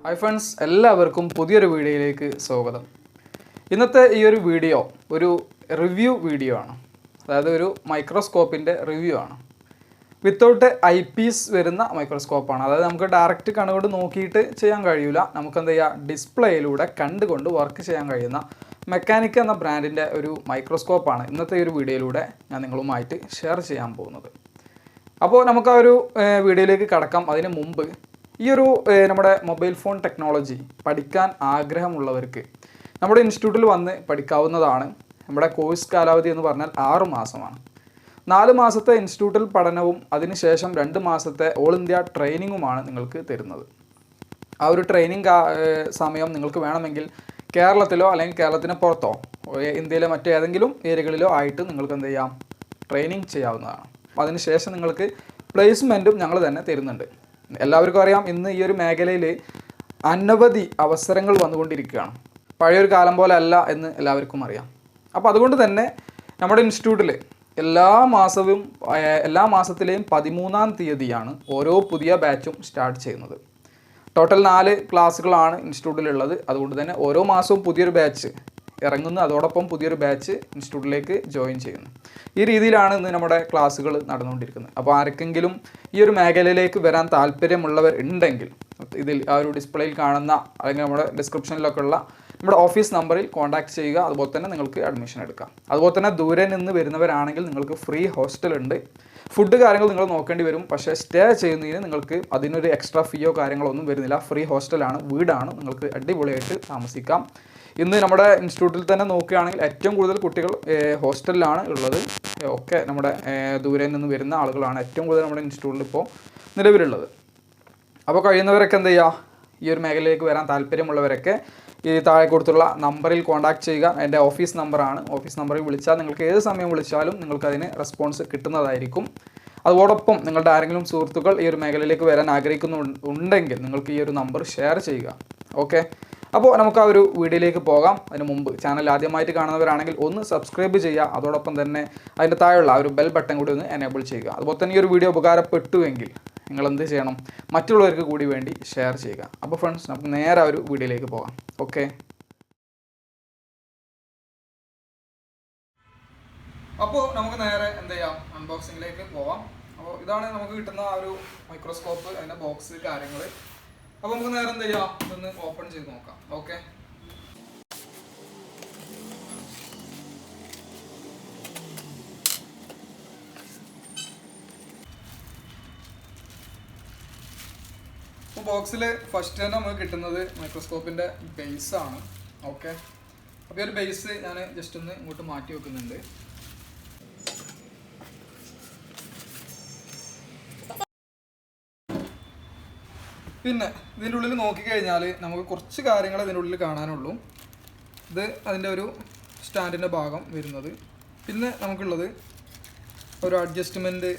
Hi friends, എല്ലാവർക്കും പുതിയൊരു വീഡിയോയിലേക്ക് സ്വാഗതം. ഇന്നത്തെ ഈ ഒരു വീഡിയോ ഒരു റിവ്യൂ വീഡിയോ ആണ്. അതായത് ഒരു മൈക്രോസ്കോപ്പിൻ്റെ റിവ്യൂ ആണ്. വിത്തൗട്ട് ഐ പീസ് വരുന്ന മൈക്രോസ്കോപ്പാണ്. അതായത് നമുക്ക് ഡയറക്റ്റ് കണ്ണുകൊണ്ട് നോക്കിയിട്ട് ചെയ്യാൻ കഴിയില്ല. നമുക്ക് എന്ത് ചെയ്യുക, ഡിസ്പ്ലേയിലൂടെ കണ്ടുകൊണ്ട് വർക്ക് ചെയ്യാൻ കഴിയുന്ന മെക്കാനിക്ക എന്ന ബ്രാൻഡിൻ്റെ ഒരു മൈക്രോസ്കോപ്പാണ് ഇന്നത്തെ ഒരു വീഡിയോയിലൂടെ ഞാൻ നിങ്ങളുമായിട്ട് ഷെയർ ചെയ്യാൻ പോകുന്നത്. അപ്പോൾ നമുക്ക് ആ ഒരു വീഡിയോയിലേക്ക് കടക്കാം. അതിന് മുമ്പ് ഈ ഒരു നമ്മുടെ മൊബൈൽ ഫോൺ ടെക്നോളജി പഠിക്കാൻ ആഗ്രഹമുള്ളവർക്ക് നമ്മുടെ ഇൻസ്റ്റിറ്റ്യൂട്ടിൽ വന്ന് പഠിക്കാവുന്നതാണ്. നമ്മുടെ കോഴ്സ് കാലാവധി എന്ന് പറഞ്ഞാൽ 6 മാസമാണ്. 4 മാസത്തെ ഇൻസ്റ്റിറ്റ്യൂട്ടിൽ പഠനവും അതിനുശേഷം 2 മാസത്തെ ഓൾ ഇന്ത്യ ട്രെയിനിങ്ങുമാണ് നിങ്ങൾക്ക് തരുന്നത്. ആ ഒരു ട്രെയിനിങ് സമയം നിങ്ങൾക്ക് വേണമെങ്കിൽ കേരളത്തിലോ അല്ലെങ്കിൽ കേരളത്തിന് പുറത്തോ ഇന്ത്യയിലെ മറ്റേതെങ്കിലും ഏരിയകളിലോ ആയിട്ട് നിങ്ങൾക്ക് എന്ത് ചെയ്യാം, ട്രെയിനിങ് ചെയ്യാവുന്നതാണ്. അതിനുശേഷം നിങ്ങൾക്ക് പ്ലേസ്മെൻറ്റും ഞങ്ങൾ തന്നെ തരുന്നുണ്ട്. എല്ലാവർക്കും അറിയാം, ഇന്ന് ഈ ഒരു മേഖലയിൽ അനവധി അവസരങ്ങൾ വന്നുകൊണ്ടിരിക്കുകയാണ്. പഴയൊരു കാലം പോലെ അല്ല എന്ന് എല്ലാവർക്കും അറിയാം. അപ്പോൾ അതുകൊണ്ട് തന്നെ നമ്മുടെ ഇൻസ്റ്റിറ്റ്യൂട്ടിൽ എല്ലാ മാസത്തിലെയും 13-ാം തീയതിയാണ് ഓരോ പുതിയ ബാച്ചും സ്റ്റാർട്ട് ചെയ്യുന്നത്. ടോട്ടൽ 4 ക്ലാസ്സുകളാണ് ഇൻസ്റ്റിറ്റ്യൂട്ടിലുള്ളത്. അതുകൊണ്ട് തന്നെ ഓരോ മാസവും പുതിയൊരു ബാച്ച് ഇറങ്ങുന്നു, അതോടൊപ്പം പുതിയൊരു ബാച്ച് ഇൻസ്റ്റിറ്റ്യൂട്ടിലേക്ക് ജോയിൻ ചെയ്യുന്നു. ഈ രീതിയിലാണ് ഇന്ന് നമ്മുടെ ക്ലാസ്സുകൾ നടന്നുകൊണ്ടിരിക്കുന്നത്. അപ്പോൾ ആർക്കെങ്കിലും ഈ ഒരു മേഖലയിലേക്ക് വരാൻ താല്പര്യമുള്ളവർ ഉണ്ടെങ്കിൽ ഇതിൽ ആ ഒരു ഡിസ്പ്ലേയിൽ കാണുന്ന അല്ലെങ്കിൽ നമ്മുടെ ഡിസ്ക്രിപ്ഷനിലൊക്കെ ഉള്ള നമ്മുടെ ഓഫീസ് നമ്പറിൽ കോൺടാക്ട് ചെയ്യുക. അതുപോലെ തന്നെ നിങ്ങൾക്ക് അഡ്മിഷൻ എടുക്കാം. അതുപോലെ തന്നെ ദൂരെ നിന്ന് വരുന്നവരാണെങ്കിൽ നിങ്ങൾക്ക് ഫ്രീ ഹോസ്റ്റൽ ഉണ്ട്. ഫുഡ് കാര്യങ്ങൾ നിങ്ങൾ നോക്കേണ്ടി വരും. പക്ഷേ സ്റ്റേ ചെയ്യുന്നതിന് നിങ്ങൾക്ക് അതിനൊരു എക്സ്ട്രാ ഫീയോ കാര്യങ്ങളോ ഒന്നും വരുന്നില്ല. ഫ്രീ ഹോസ്റ്റലാണ്, വീടാണ്, നിങ്ങൾക്ക് അടിപൊളിയായിട്ട് താമസിക്കാം. ഇന്ന് നമ്മുടെ ഇൻസ്റ്റിറ്റ്യൂട്ടിൽ തന്നെ നോക്കുകയാണെങ്കിൽ ഏറ്റവും കൂടുതൽ കുട്ടികൾ ഹോസ്റ്റലിലാണ് ഉള്ളത്. ഒക്കെ നമ്മുടെ ദൂരെ നിന്ന് വരുന്ന ആളുകളാണ് ഏറ്റവും കൂടുതൽ നമ്മുടെ ഇൻസ്റ്റിറ്റ്യൂട്ടിൽ ഇപ്പോൾ നിലവിലുള്ളത്. അപ്പോൾ കഴിയുന്നവരൊക്കെ എന്ത് ചെയ്യുക, ഈ ഒരു മേഖലയിലേക്ക് വരാൻ താല്പര്യമുള്ളവരൊക്കെ ഈ താഴെ കൊടുത്തുള്ള നമ്പറിൽ കോൺടാക്ട് ചെയ്യുക. എൻ്റെ ഓഫീസ് നമ്പറാണ്. ഓഫീസ് നമ്പറിൽ വിളിച്ചാൽ നിങ്ങൾക്ക് ഏത് സമയം വിളിച്ചാലും നിങ്ങൾക്കതിന് റെസ്പോൺസ് കിട്ടുന്നതായിരിക്കും. അതോടൊപ്പം നിങ്ങളുടെ ആരെങ്കിലും സുഹൃത്തുക്കൾ ഈ ഒരു മേഖലയിലേക്ക് വരാൻ ആഗ്രഹിക്കുന്നുണ്ടെങ്കിൽ നിങ്ങൾക്ക് ഈ ഒരു നമ്പർ ഷെയർ ചെയ്യുക. ഓക്കെ, അപ്പോൾ നമുക്ക് ആ ഒരു വീഡിയോയിലേക്ക് പോകാം. അതിന് മുമ്പ് ചാനൽ ആദ്യമായിട്ട് കാണുന്നവരാണെങ്കിൽ ഒന്ന് സബ്സ്ക്രൈബ് ചെയ്യുക. അതോടൊപ്പം തന്നെ അതിൻ്റെ താഴെയുള്ള ആ ഒരു ബെൽ ബട്ടൺ കൂടി ഒന്ന് എനേബിൾ ചെയ്യുക. അതുപോലെ തന്നെ ഈ ഒരു വീഡിയോ ഉപകാരപ്പെട്ടുവെങ്കിൽ നിങ്ങൾ എന്ത് ചെയ്യണം, മറ്റുള്ളവർക്ക് കൂടി വേണ്ടി ഷെയർ ചെയ്യുക. അപ്പോൾ ഫ്രണ്ട്സ്, നമുക്ക് നേരെ ഒരു വീഡിയോയിലേക്ക് പോകാം. ഓക്കെ, അപ്പോൾ നമുക്ക് നേരെ എന്ത് ചെയ്യാം, അൺബോക്സിങ്ങിലേക്ക് പോവാം. അപ്പോൾ ഇതാണ് നമുക്ക് കിട്ടുന്ന ആ ഒരു മൈക്രോസ്കോപ്പ്, അതിൻ്റെ ബോക്സ് കാര്യങ്ങൾ. അപ്പോൾ നമുക്ക് നേരെ എന്ത് ചെയ്യാം, ഇതൊന്ന് ഓപ്പൺ ചെയ്ത് നോക്കാം. ഓക്കെ, അപ്പോൾ ബോക്സിൽ ഫസ്റ്റ് തന്നെ നമുക്ക് കിട്ടുന്നത് മൈക്രോസ്കോപ്പിൻ്റെ ബേസാണ്. ഓക്കെ, അപ്പോൾ ഈ ഒരു ബേസ് ഞാൻ ജസ്റ്റ് ഒന്ന് ഇങ്ങോട്ട് മാറ്റി വെക്കുന്നുണ്ട്. പിന്നെ ഇതിൻ്റെ ഉള്ളിൽ നോക്കിക്കഴിഞ്ഞാൽ നമുക്ക് കുറച്ച് കാര്യങ്ങൾ ഇതിൻ്റെ ഉള്ളിൽ കാണാനുള്ളൂ. ഇത് അതിൻ്റെ ഒരു സ്റ്റാൻഡിൻ്റെ ഭാഗം വരുന്നത്. പിന്നെ നമുക്കുള്ളത് ഒരു അഡ്ജസ്റ്റ്മെൻറ്റ്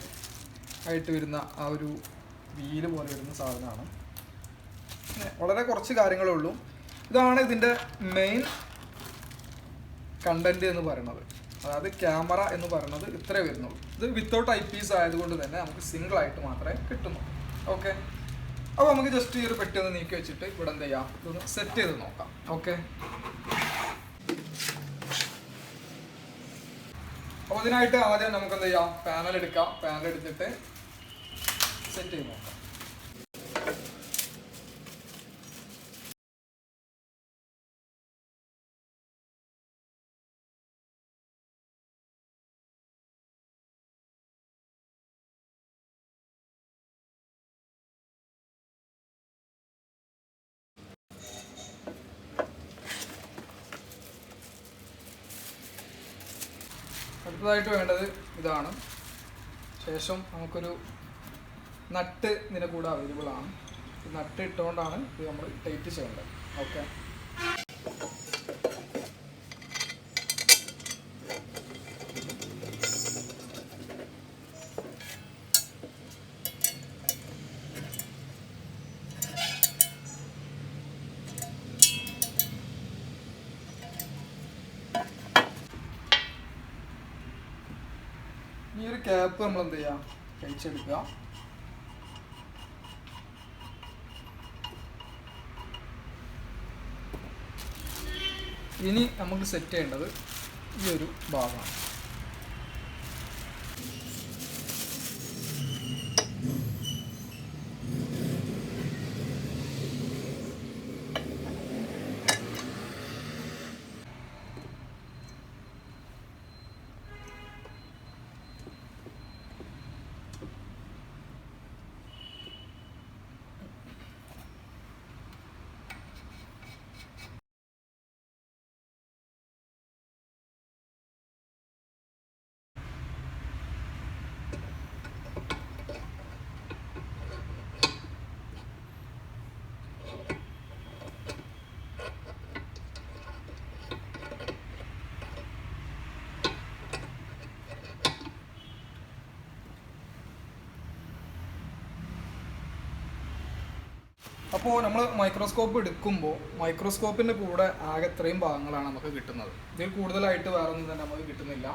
ആയിട്ട് വരുന്ന ആ ഒരു വീല് പോലെ വരുന്ന സാധനമാണ്. പിന്നെ വളരെ കുറച്ച് കാര്യങ്ങളേ ഉള്ളൂ. ഇതാണ് ഇതിൻ്റെ മെയിൻ കണ്ടൻറ്റ് എന്ന് പറയുന്നത്. അതായത് ക്യാമറ എന്ന് പറയുന്നത് ഇത്രേ വരുന്നുള്ളൂ. ഇത് വിത്തൗട്ട് ഐ പീസ് ആയതുകൊണ്ട് തന്നെ നമുക്ക് സിംഗിളായിട്ട് മാത്രമേ കിട്ടുന്നുള്ളൂ. ഓക്കെ, അപ്പോൾ നമുക്ക് ജസ്റ്റ് ഈ ഒരു പെട്ടി ഒന്ന് നീക്കി വെച്ചിട്ട് ഇവിടെ എന്ത് ചെയ്യാം, ഇതൊന്ന് സെറ്റ് ചെയ്ത് നോക്കാം. ഓക്കെ, അപ്പോൾ അതിനായിട്ട് ആദ്യം നമുക്ക് എന്ത് ചെയ്യാം, പാനൽ എടുക്കാം. പാനൽ എടുത്തിട്ട് സെറ്റ് ചെയ്ത് നോക്കാം. അടുത്തതായിട്ട് വേണ്ടത് ഇതാണ്. ശേഷം നമുക്കൊരു നട്ട് ഇതിൻ്റെ കൂടെ അവൈലബിൾ ആണ്. ഈ നട്ട് ഇട്ടുകൊണ്ടാണ് ഇത് നമ്മൾ ടൈറ്റ് ചെയ്യേണ്ടത്. ഓക്കെ, ഈ ഒരു ക്യാപ്പ് നമ്മൾ എന്ത് ചെയ്യാം, കഴിച്ചെടുക്കുക. ഇനി നമുക്ക് സെറ്റ് ചെയ്യേണ്ടത് ഈ ഒരു ഭാഗമാണ്. അപ്പോൾ നമ്മൾ മൈക്രോസ്കോപ്പ് എടുക്കുമ്പോൾ മൈക്രോസ്കോപ്പിൻ്റെ കൂടെ ആകെ ഇത്രയും ഭാഗങ്ങളാണ് നമുക്ക് കിട്ടുന്നത്. ഇതിൽ കൂടുതലായിട്ട് വേറെ ഒന്നും തന്നെ നമുക്ക് കിട്ടുന്നില്ല.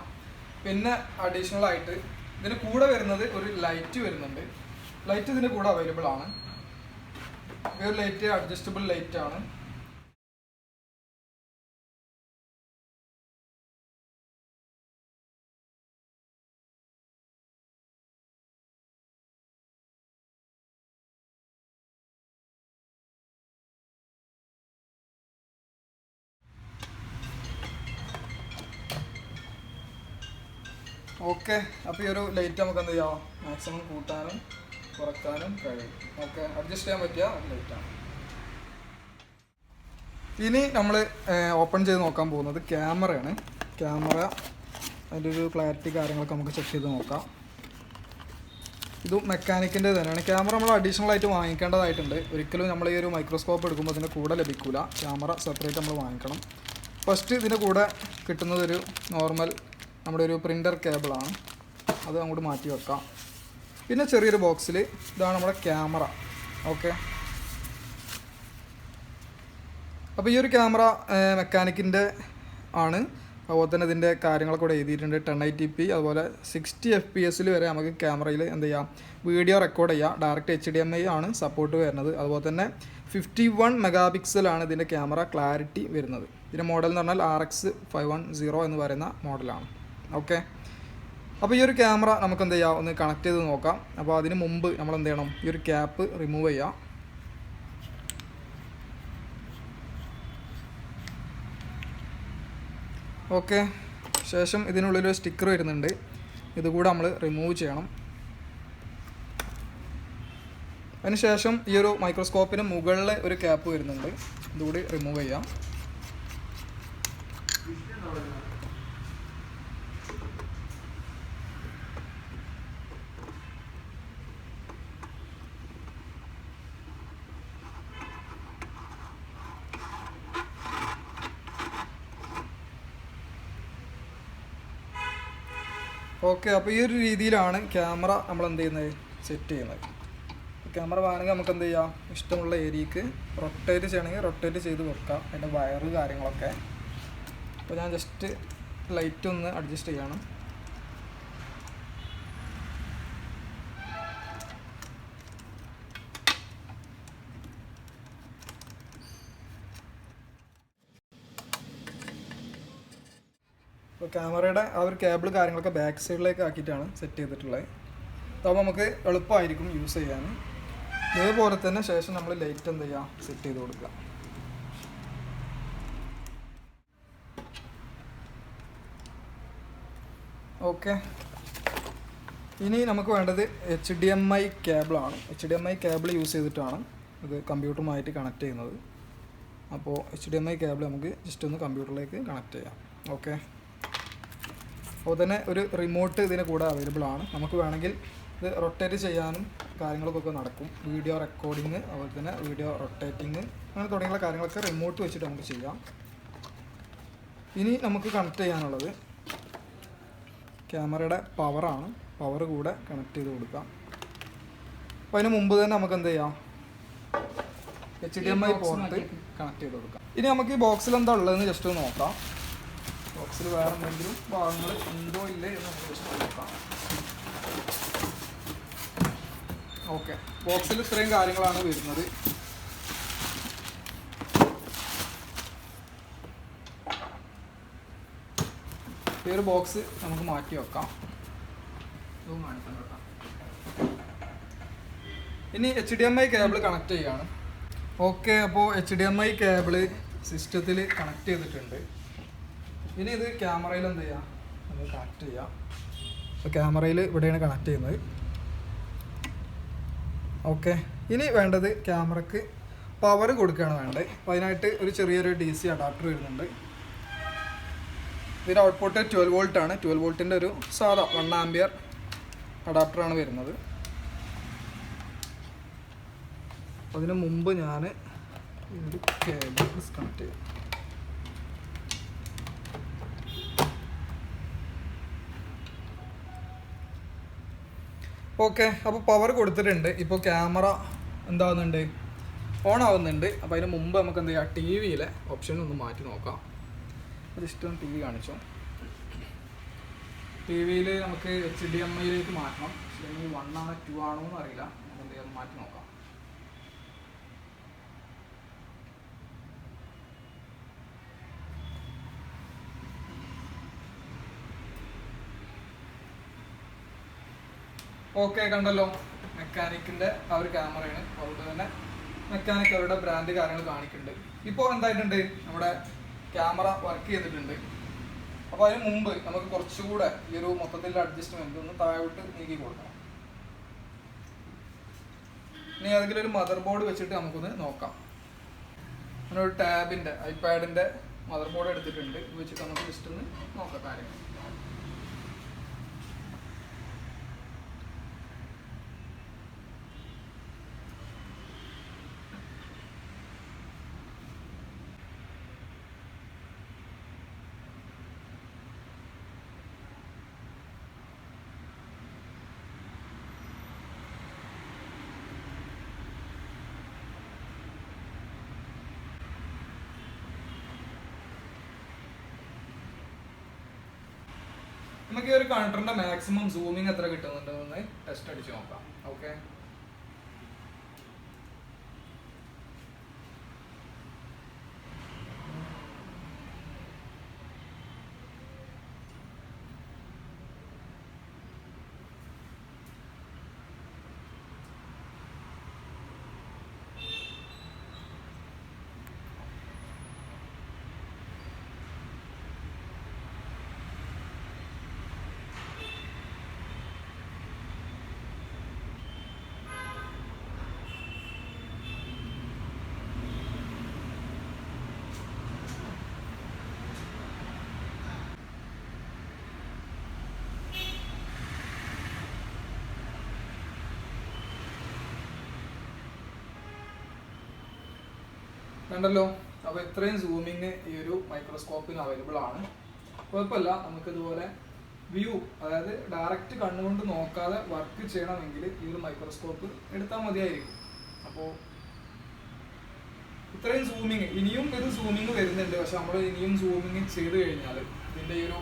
പിന്നെ അഡീഷണൽ ആയിട്ട് ഇതിന് കൂടെ വരുന്നത് ഒരു ലൈറ്റ് വരുന്നുണ്ട്. ലൈറ്റ് ഇതിന് കൂടെ അവൈലബിൾ ആണ്. ഈ ഒരു ലൈറ്റ് അഡ്ജസ്റ്റബിൾ ലൈറ്റ് ആണ്. ഓക്കെ, അപ്പോൾ ഈ ഒരു ലൈറ്റ് നമുക്ക് എന്ത് ചെയ്യാം, മാക്സിമം കൂട്ടാനും കുറക്കാനും കഴിയും. ഓക്കെ, അഡ്ജസ്റ്റ് ചെയ്യാൻ പറ്റിയ ഒരു ലൈറ്റാണ്. ഇനി നമ്മൾ ഓപ്പൺ ചെയ്ത് നോക്കാൻ പോകുന്നത് ക്യാമറയാണ്. ക്യാമറ അതിൻ്റെ ഒരു ക്ലാരിറ്റി കാര്യങ്ങളൊക്കെ നമുക്ക് ചെക്ക് ചെയ്ത് നോക്കാം. ഇത് മെക്കാനിക്കിൻ്റെ തന്നെയാണ്. ക്യാമറ നമ്മൾ അഡീഷണൽ ആയിട്ട് വാങ്ങിക്കേണ്ടതായിട്ടുണ്ട്. ഒരിക്കലും നമ്മൾ ഈ ഒരു മൈക്രോസ്കോപ്പ് എടുക്കുമ്പോൾ ഇതിൻ്റെ കൂടെ ലഭിക്കില്ല. ക്യാമറ സെപ്പറേറ്റ് നമ്മൾ വാങ്ങിക്കണം. ഫസ്റ്റ് ഇതിൻ്റെ കൂടെ കിട്ടുന്നത് ഒരു നോർമൽ നമ്മുടെ ഒരു പ്രിൻ്റർ കേബിളാണ്. അത് അങ്ങോട്ട് മാറ്റി വെക്കാം. പിന്നെ ചെറിയൊരു ബോക്സിൽ ഇതാണ് നമ്മുടെ ക്യാമറ. ഓക്കെ, അപ്പോൾ ഈ ഒരു ക്യാമറ മെക്കാനിക്കിൻ്റെ ആണ്. അതുപോലെ തന്നെ ഇതിൻ്റെ കാര്യങ്ങളൊക്കെ ഇവിടെ എഴുതിയിട്ടുണ്ട്. 1080p അതുപോലെ 60 FPS വരെ നമുക്ക് ക്യാമറയിൽ എന്ത് ചെയ്യാം, വീഡിയോ റെക്കോർഡ് ചെയ്യാം. ഡയറക്റ്റ് HDMI ആണ് സപ്പോർട്ട് വരുന്നത്. അതുപോലെ തന്നെ 51 മെഗാപിക്സലാണ് ഇതിൻ്റെ ക്യാമറ ക്ലാരിറ്റി വരുന്നത്. ഇതിൻ്റെ മോഡൽ എന്ന് പറഞ്ഞാൽ RX510 എന്ന് പറയുന്ന മോഡലാണ്. ഓക്കെ, അപ്പോൾ ഈ ഒരു ക്യാമറ നമുക്ക് എന്ത് ചെയ്യാം, ഒന്ന് കണക്ട് ചെയ്ത് നോക്കാം. അപ്പോൾ അതിന് മുമ്പ് നമ്മൾ എന്ത് ചെയ്യണം, ഈ ഒരു ക്യാപ്പ് റിമൂവ് ചെയ്യാം. ഓക്കെ, ശേഷം ഇതിനുള്ളിലൊരു സ്റ്റിക്കർ വരുന്നുണ്ട്. ഇതുകൂടെ നമ്മൾ റിമൂവ് ചെയ്യണം. അതിനുശേഷം ഈ ഒരു മൈക്രോസ്കോപ്പിന് മുകളിൽ ഒരു ക്യാപ്പ് വരുന്നുണ്ട്. ഇതുകൂടി റിമൂവ് ചെയ്യാം. ഓക്കെ, അപ്പോൾ ഈ ഒരു രീതിയിലാണ് ക്യാമറ നമ്മൾ എന്ത് ചെയ്യുന്നത്, സെറ്റ് ചെയ്യുന്നത്. ക്യാമറ വേണമെങ്കിൽ നമുക്ക് എന്ത് ചെയ്യാം, ഇഷ്ടമുള്ള ഏരിയക്ക് റൊട്ടേറ്റ് ചെയ്യണമെങ്കിൽ റൊട്ടേറ്റ് ചെയ്ത് വെക്കാം. അതിൻ്റെ വയറ് കാര്യങ്ങളൊക്കെ. അപ്പോൾ ഞാൻ ജസ്റ്റ് ലൈറ്റ് ഒന്ന് അഡ്ജസ്റ്റ് ചെയ്യണം. അപ്പോൾ ക്യാമറയുടെ ആ ഒരു കേബിൾ കാര്യങ്ങളൊക്കെ ബാക്ക് സൈഡിലേക്ക് ആക്കിയിട്ടാണ് സെറ്റ് ചെയ്തിട്ടുള്ളത്. അപ്പോൾ നമുക്ക് എളുപ്പമായിരിക്കും യൂസ് ചെയ്യാൻ. ഇതേപോലെ തന്നെ ശേഷം നമ്മൾ ലൈറ്റ് എന്ത് ചെയ്യുക, സെറ്റ് ചെയ്ത് കൊടുക്കുക. ഓക്കെ, ഇനി നമുക്ക് വേണ്ടത് HDMI കേബിളാണ്. HDMI കേബിൾ യൂസ് ചെയ്തിട്ടാണ് ഇത് കമ്പ്യൂട്ടറുമായിട്ട് കണക്ട് ചെയ്യുന്നത്. അപ്പോൾ HDMI കേബിൾ നമുക്ക് ജസ്റ്റ് ഒന്ന് കമ്പ്യൂട്ടറിലേക്ക് കണക്ട് ചെയ്യാം. ഓക്കെ, അപ്പോൾ തന്നെ ഒരു റിമോട്ട് ഇതിന് കൂടെ അവൈലബിൾ ആണ്. നമുക്ക് വേണമെങ്കിൽ ഇത് റൊട്ടേറ്റ് ചെയ്യാനും കാര്യങ്ങളൊക്കെ നടക്കും. വീഡിയോ റെക്കോർഡിങ്, അതുപോലെ തന്നെ വീഡിയോ റൊട്ടേറ്റിങ്, അങ്ങനെ തുടങ്ങിയുള്ള കാര്യങ്ങളൊക്കെ റിമോട്ട് വെച്ചിട്ട് നമുക്ക് ചെയ്യാം. ഇനി നമുക്ക് കണക്ട് ചെയ്യാനുള്ളത് ക്യാമറയുടെ പവറാണ്. പവർ കൂടെ കണക്ട് ചെയ്ത് കൊടുക്കാം. അപ്പോൾ അതിന് മുമ്പ് തന്നെ നമുക്ക് എന്ത് ചെയ്യാം, HDMI പോർട്ട് കണക്ട് ചെയ്ത് കൊടുക്കാം. ഇനി നമുക്ക് ഈ ബോക്സിൽ എന്താ ഉള്ളതെന്ന് ജസ്റ്റ് ഒന്ന് നോക്കാം. ബോക്സിൽ വേറെ എന്തെങ്കിലും ഭാഗങ്ങൾ ഉണ്ടോ ഇല്ലേ എന്ന് നമുക്ക് ജസ്റ്റ് നോക്കാം. ഓക്കെ, ബോക്സിൽ ഇത്രയും കാര്യങ്ങളാണ് വരുന്നത്. ഈ ഒരു ബോക്സ് നമുക്ക് മാറ്റി വെക്കാം. ഇതും കാണിക്കാം കേട്ടോ. ഇനി HDMI കേബിൾ കണക്ട് ചെയ്യാണ്. ഓക്കെ, അപ്പോൾ HDMI കേബിൾ സിസ്റ്റത്തിൽ കണക്ട് ചെയ്തിട്ടുണ്ട്. ഇനി ഇത് ക്യാമറയിൽ എന്ത് ചെയ്യാം, നമുക്ക് കണക്ട് ചെയ്യാം. അപ്പോൾ ക്യാമറയിൽ ഇവിടെയാണ് കണക്ട് ചെയ്യുന്നത്. ഓക്കെ, ഇനി വേണ്ടത് ക്യാമറക്ക് പവർ കൊടുക്കുകയാണ് വേണ്ടത്. അപ്പോൾ അതിനായിട്ട് ഒരു ചെറിയൊരു DC അഡാപ്റ്റർ വരുന്നുണ്ട്. ഇതിൻ്റെ ഔട്ട്പുട്ട് 12 വോൾട്ട് ആണ്. 12 വോൾട്ടിൻ്റെ ഒരു സാധാ 1 ആംപിയർ അഡാപ്റ്ററാണ് വരുന്നത്. അതിന് മുമ്പ് ഞാൻ ഒരു കേബിൾ ഡിസ്കണക്ട് ചെയ്യാം. ഓക്കെ, അപ്പോൾ പവർ കൊടുത്തിട്ടുണ്ട്. ഇപ്പോൾ ക്യാമറ എന്താകുന്നുണ്ട്, ഓൺ ആവുന്നുണ്ട്. അപ്പോൾ അതിന് മുമ്പ് നമുക്ക് എന്ത് ചെയ്യാം, TVയിലെ ഓപ്ഷൻ ഒന്ന് മാറ്റി നോക്കാം. ജസ്റ്റ് ഒന്ന് TV കാണിച്ചോ. TVയിൽ നമുക്ക് HDMIയിലേക്ക് മാറ്റണം. HDMI 1 ആണോ 2 ആണോ എന്ന് അറിയില്ല. നമുക്ക് എന്ത് ചെയ്യാം, മാറ്റി നോക്കാം. ഓക്കെ, കണ്ടല്ലോ, മെക്കാനിക്കിൻ്റെ ആ ഒരു ക്യാമറയാണ്. അതുകൊണ്ട് തന്നെ മെക്കാനിക് അവരുടെ ബ്രാൻഡ് കാര്യങ്ങൾ കാണിക്കുന്നുണ്ട്. ഇപ്പോൾ എന്തായിട്ടുണ്ട്, നമ്മുടെ ക്യാമറ വർക്ക് ചെയ്തിട്ടുണ്ട്. അപ്പോൾ അതിന് മുമ്പ് നമുക്ക് കുറച്ചുകൂടെ ഈ ഒരു മൊത്തത്തിലുള്ള അഡ്ജസ്റ്റ്മെൻറ്റ് ഒന്ന് താഴോട്ട് നീക്കി കൊടുക്കണം. ഇനി ഏതെങ്കിലും ഒരു മദർ ബോർഡ് വെച്ചിട്ട് നമുക്കൊന്ന് നോക്കാം. അങ്ങനെ ഒരു ടാബിൻ്റെ ഐപാഡിൻ്റെ മദർ ബോർഡ് എടുത്തിട്ടുണ്ട്. ഇത് വെച്ചിട്ട് നമുക്ക് ജസ്റ്റ് ഒന്ന് നോക്കാം കാര്യങ്ങൾ. നമുക്ക് ഈ ഒരു കണ്ടറിന്റെ മാക്സിമം സൂമിങ് എത്ര കിട്ടുന്നുണ്ടെന്ന് ടെസ്റ്റ് അടിച്ച് നോക്കാം. ഓക്കെ, കണ്ടല്ലോ. അപ്പോൾ ഇത്രയും സൂമിങ് ഈ ഒരു മൈക്രോസ്കോപ്പിന് അവൈലബിൾ ആണ്. കുഴപ്പമില്ല, നമുക്കിതുപോലെ വ്യൂ, അതായത് ഡയറക്റ്റ് കണ്ണുകൊണ്ട് നോക്കാതെ വർക്ക് ചെയ്യണമെങ്കിൽ ഈ ഒരു മൈക്രോസ്കോപ്പ് എടുത്താൽ മതിയായിരിക്കും. അപ്പോൾ ഇത്രയും സൂമിങ്, ഇനിയും ഇത് സൂമിങ് വരുന്നുണ്ട്. പക്ഷെ നമ്മൾ ഇനിയും സൂമിങ് ചെയ്ത് കഴിഞ്ഞാൽ ഇതിൻ്റെ ഈ ഒരു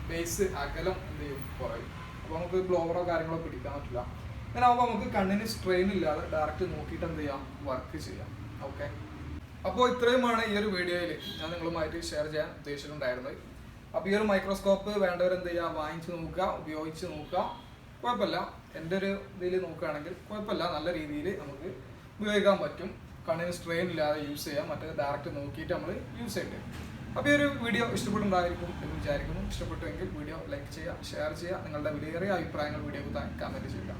ബേസ് അകലം എന്ത് ചെയ്യും, കുറയും. അപ്പോൾ നമുക്ക് ബ്ലോവറോ കാര്യങ്ങളോ പിടിക്കാൻ പറ്റില്ല. അങ്ങനെ ആകുമ്പോൾ നമുക്ക് കണ്ണിന് സ്ട്രെയിൻ ഇല്ലാതെ ഡയറക്റ്റ് നോക്കിയിട്ട് എന്ത് ചെയ്യാം, വർക്ക് ചെയ്യാം. ഓക്കെ, അപ്പോൾ ഇത്രയുമാണ് ഈ ഒരു വീഡിയോയിൽ ഞാൻ നിങ്ങളുമായിട്ട് ഷെയർ ചെയ്യാൻ ഉദ്ദേശിച്ചിട്ടുണ്ടായിരുന്നത്. അപ്പോൾ ഈ ഒരു മൈക്രോസ്കോപ്പ് വേണ്ടവരെന്ത് ചെയ്യുക, വാങ്ങിച്ച് നോക്കുക, ഉപയോഗിച്ച് നോക്കുക. കുഴപ്പമില്ല, എൻ്റെ ഒരു ഇതിൽ നോക്കുകയാണെങ്കിൽ കുഴപ്പമില്ല, നല്ല രീതിയിൽ നമുക്ക് ഉപയോഗിക്കാൻ പറ്റും. കണ്ണിന് സ്ട്രെയിൻ ഇല്ലാതെ യൂസ് ചെയ്യാം. മറ്റേ ഡയറക്റ്റ് നോക്കിയിട്ട് നമ്മൾ യൂസ് ചെയ്യട്ടെ. അപ്പോൾ ഈ ഒരു വീഡിയോ ഇഷ്ടപ്പെട്ടുണ്ടായിരിക്കും എന്ന് വിചാരിക്കുന്നു. ഇഷ്ടപ്പെട്ടുവെങ്കിൽ വീഡിയോ ലൈക്ക് ചെയ്യുക, ഷെയർ ചെയ്യുക, നിങ്ങളുടെ വിലയേറിയ അഭിപ്രായങ്ങൾ വീഡിയോക്ക് കമൻറ്റ് ചെയ്യുക.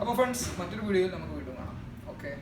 അപ്പോൾ ഫ്രണ്ട്സ്, മറ്റൊരു വീഡിയോയിൽ നമുക്ക് വീണ്ടും കാണാം. ഓക്കെ.